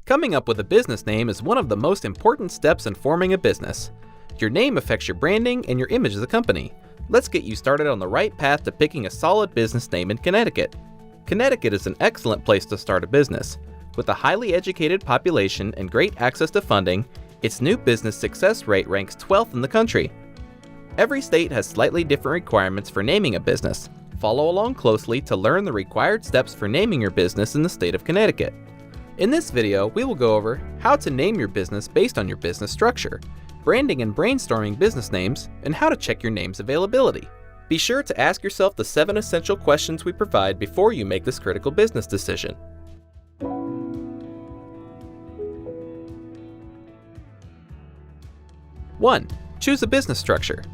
Coming up with a business name is one of the most important steps in forming a business. Your name affects your branding and your image as a company. Let's get you started on the right path to picking a solid business name in Connecticut. Connecticut is an excellent place to start a business. With a highly educated population and great access to funding, its new business success rate ranks 12th in the country. Every state has slightly different requirements for naming a business. Follow along closely to learn the required steps for naming your business in the state of Connecticut. In this video, we will go over how to name your business based on your business structure, branding and brainstorming business names, and how to check your name's availability. Be sure to ask yourself the 7 essential questions we provide before you make this critical business decision. 1. Choose a business structure.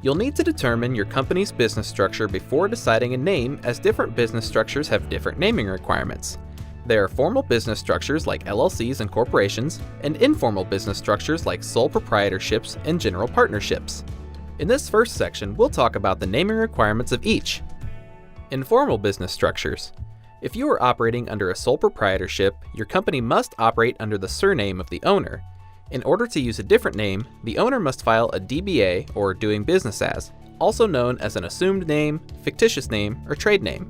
You'll need to determine your company's business structure before deciding a name, as different business structures have different naming requirements. There are formal business structures like LLCs and corporations, and informal business structures like sole proprietorships and general partnerships. In this first section, we'll talk about the naming requirements of each. Informal business structures. If you are operating under a sole proprietorship, your company must operate under the surname of the owner. In order to use a different name, the owner must file a DBA, or doing business as, also known as an assumed name, fictitious name, or trade name.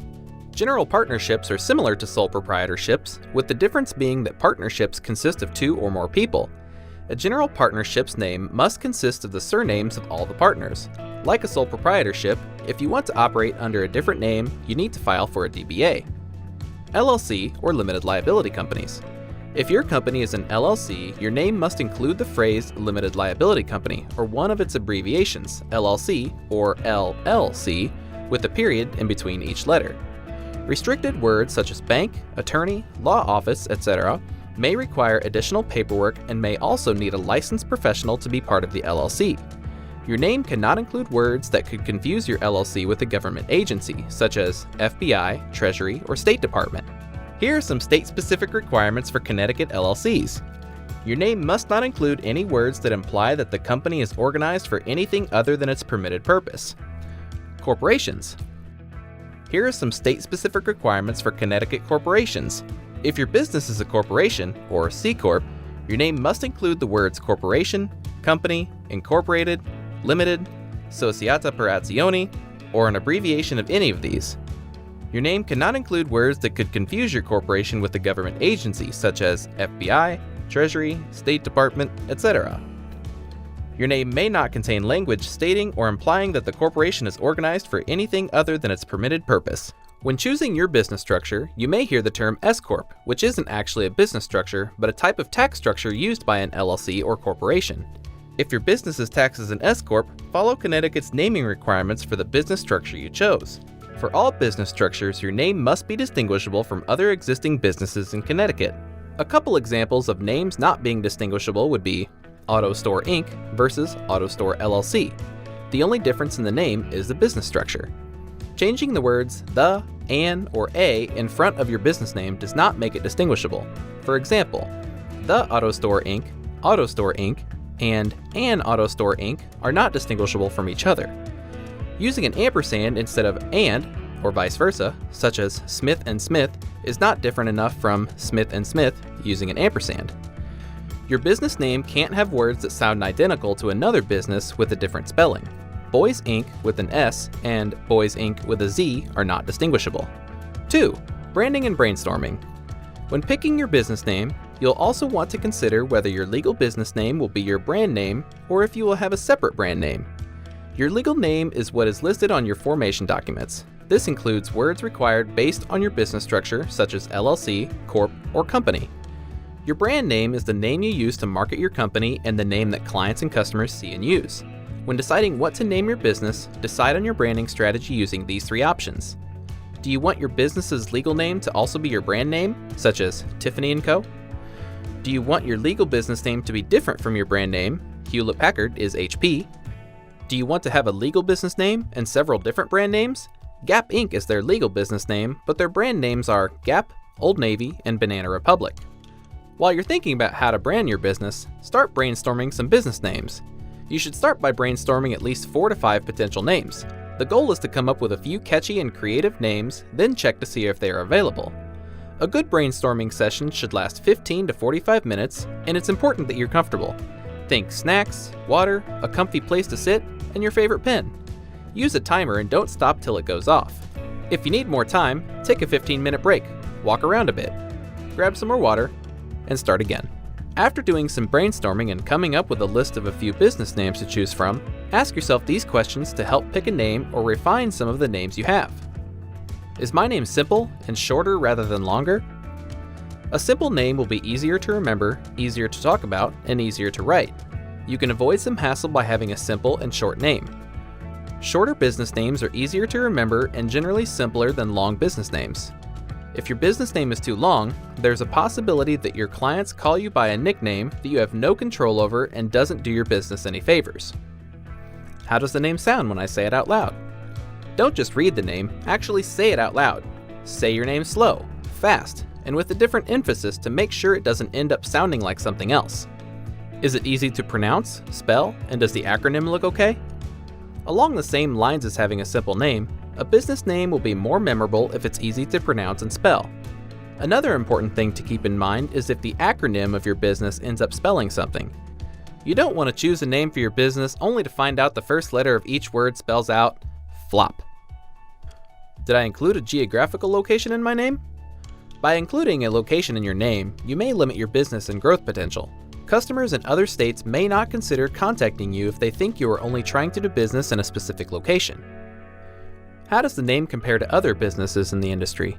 General partnerships are similar to sole proprietorships, with the difference being that partnerships consist of 2 or more people. A general partnership's name must consist of the surnames of all the partners. Like a sole proprietorship, if you want to operate under a different name, you need to file for a DBA. LLC, or limited liability companies. If your company is an LLC, your name must include the phrase limited liability company, or one of its abbreviations, LLC or LLC, with a period in between each letter. Restricted words such as bank, attorney, law office, etc. may require additional paperwork and may also need a licensed professional to be part of the LLC. Your name cannot include words that could confuse your LLC with a government agency, such as FBI, Treasury, or State Department. Here are some state-specific requirements for Connecticut LLCs. Your name must not include any words that imply that the company is organized for anything other than its permitted purpose. Corporations. Here are some state-specific requirements for Connecticut corporations. If your business is a corporation, or C Corp, your name must include the words corporation, company, incorporated, limited, società per azioni, or an abbreviation of any of these. Your name cannot include words that could confuse your corporation with a government agency, such as FBI, Treasury, State Department, etc. Your name may not contain language stating or implying that the corporation is organized for anything other than its permitted purpose. When choosing your business structure, you may hear the term S Corp, which isn't actually a business structure, but a type of tax structure used by an LLC or corporation. If your business is taxed as an S Corp, follow Connecticut's naming requirements for the business structure you chose. For all business structures, your name must be distinguishable from other existing businesses in Connecticut. A couple examples of names not being distinguishable would be Auto Store Inc. versus Auto Store LLC. The only difference in the name is the business structure. Changing the words the, an, or a in front of your business name does not make it distinguishable. For example, the Auto Store Inc., and an Auto Store Inc. are not distinguishable from each other. Using an ampersand instead of and, or vice versa, such as Smith and Smith, is not different enough from Smith and Smith using an ampersand. Your business name can't have words that sound identical to another business with a different spelling. Boys Inc. with an S and Boys Inc. with a Z are not distinguishable. 2. Branding and brainstorming. When picking your business name, you'll also want to consider whether your legal business name will be your brand name or if you will have a separate brand name. Your legal name is what is listed on your formation documents. This includes words required based on your business structure, such as LLC, Corp, or Company. Your brand name is the name you use to market your company and the name that clients and customers see and use. When deciding what to name your business, decide on your branding strategy using these 3 options. Do you want your business's legal name to also be your brand name, such as Tiffany & Co.? Do you want your legal business name to be different from your brand name? Hewlett-Packard is HP. Do you want to have a legal business name and several different brand names? Gap Inc. is their legal business name, but their brand names are Gap, Old Navy, and Banana Republic. While you're thinking about how to brand your business, start brainstorming some business names. You should start by brainstorming at least 4 to 5 potential names. The goal is to come up with a few catchy and creative names, then check to see if they are available. A good brainstorming session should last 15 to 45 minutes, and it's important that you're comfortable. Think snacks, water, a comfy place to sit, and your favorite pen. Use a timer and don't stop till it goes off. If you need more time, take a 15-minute break, walk around a bit, grab some more water, and start again. After doing some brainstorming and coming up with a list of a few business names to choose from, ask yourself these questions to help pick a name or refine some of the names you have. Is my name simple and shorter rather than longer? A simple name will be easier to remember, easier to talk about, and easier to write. You can avoid some hassle by having a simple and short name. Shorter business names are easier to remember and generally simpler than long business names. If your business name is too long, there's a possibility that your clients call you by a nickname that you have no control over and doesn't do your business any favors. How does the name sound when I say it out loud? Don't just read the name, actually say it out loud. Say your name slow, fast, and with a different emphasis to make sure it doesn't end up sounding like something else. Is it easy to pronounce, spell, and does the acronym look okay? Along the same lines as having a simple name, a business name will be more memorable if it's easy to pronounce and spell. Another important thing to keep in mind is if the acronym of your business ends up spelling something. You don't want to choose a name for your business only to find out the first letter of each word spells out flop. Did I include a geographical location in my name? By including a location in your name, you may limit your business and growth potential. Customers in other states may not consider contacting you if they think you are only trying to do business in a specific location. How does the name compare to other businesses in the industry?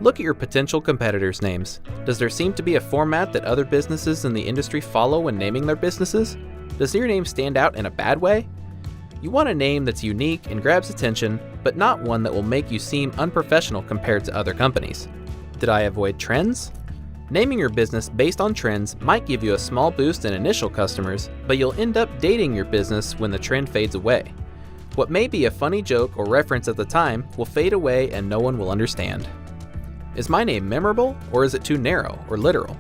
Look at your potential competitors' names. Does there seem to be a format that other businesses in the industry follow when naming their businesses? Does your name stand out in a bad way? You want a name that's unique and grabs attention, but not one that will make you seem unprofessional compared to other companies. Did I avoid trends? Naming your business based on trends might give you a small boost in initial customers, but you'll end up dating your business when the trend fades away. What may be a funny joke or reference at the time will fade away and no one will understand. Is my name memorable, or is it too narrow or literal?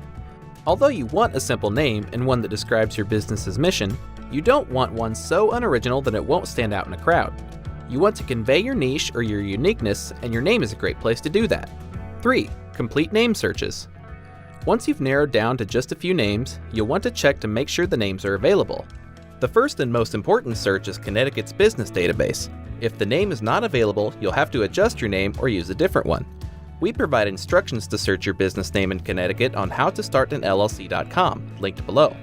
Although you want a simple name and one that describes your business's mission, you don't want one so unoriginal that it won't stand out in a crowd. You want to convey your niche or your uniqueness, and your name is a great place to do that. 3. Complete name searches. Once you've narrowed down to just a few names, you'll want to check to make sure the names are available. The first and most important search is Connecticut's business database. If the name is not available, you'll have to adjust your name or use a different one. We provide instructions to search your business name in Connecticut on howtostartanllc.com, linked below.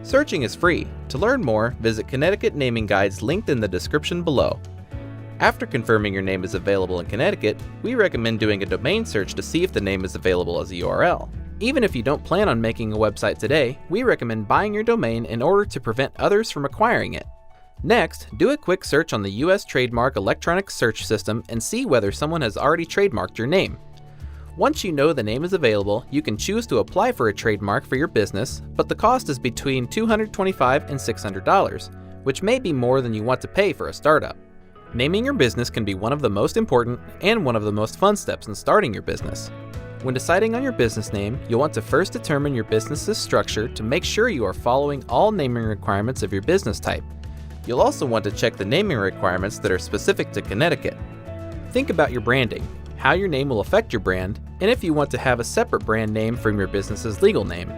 Searching is free. To learn more, visit Connecticut naming guides linked in the description below. After confirming your name is available in Connecticut, we recommend doing a domain search to see if the name is available as a URL. Even if you don't plan on making a website today, we recommend buying your domain in order to prevent others from acquiring it. Next, do a quick search on the U.S. Trademark Electronic Search System and see whether someone has already trademarked your name. Once you know the name is available, you can choose to apply for a trademark for your business, but the cost is between $225 and $600, which may be more than you want to pay for a startup. Naming your business can be one of the most important and one of the most fun steps in starting your business. When deciding on your business name, you'll want to first determine your business's structure to make sure you are following all naming requirements of your business type. You'll also want to check the naming requirements that are specific to Connecticut. Think about your branding, how your name will affect your brand, and if you want to have a separate brand name from your business's legal name.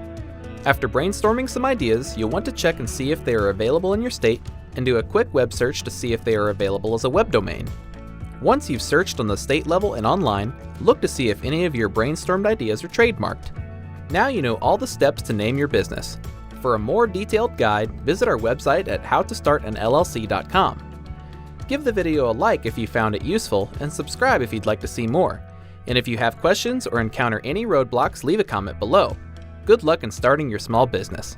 After brainstorming some ideas, you'll want to check and see if they are available in your state, and do a quick web search to see if they are available as a web domain. Once you've searched on the state level and online, look to see if any of your brainstormed ideas are trademarked. Now you know all the steps to name your business. For a more detailed guide, visit our website at howtostartanllc.com. Give the video a like if you found it useful, and subscribe if you'd like to see more. And if you have questions or encounter any roadblocks, leave a comment below. Good luck in starting your small business.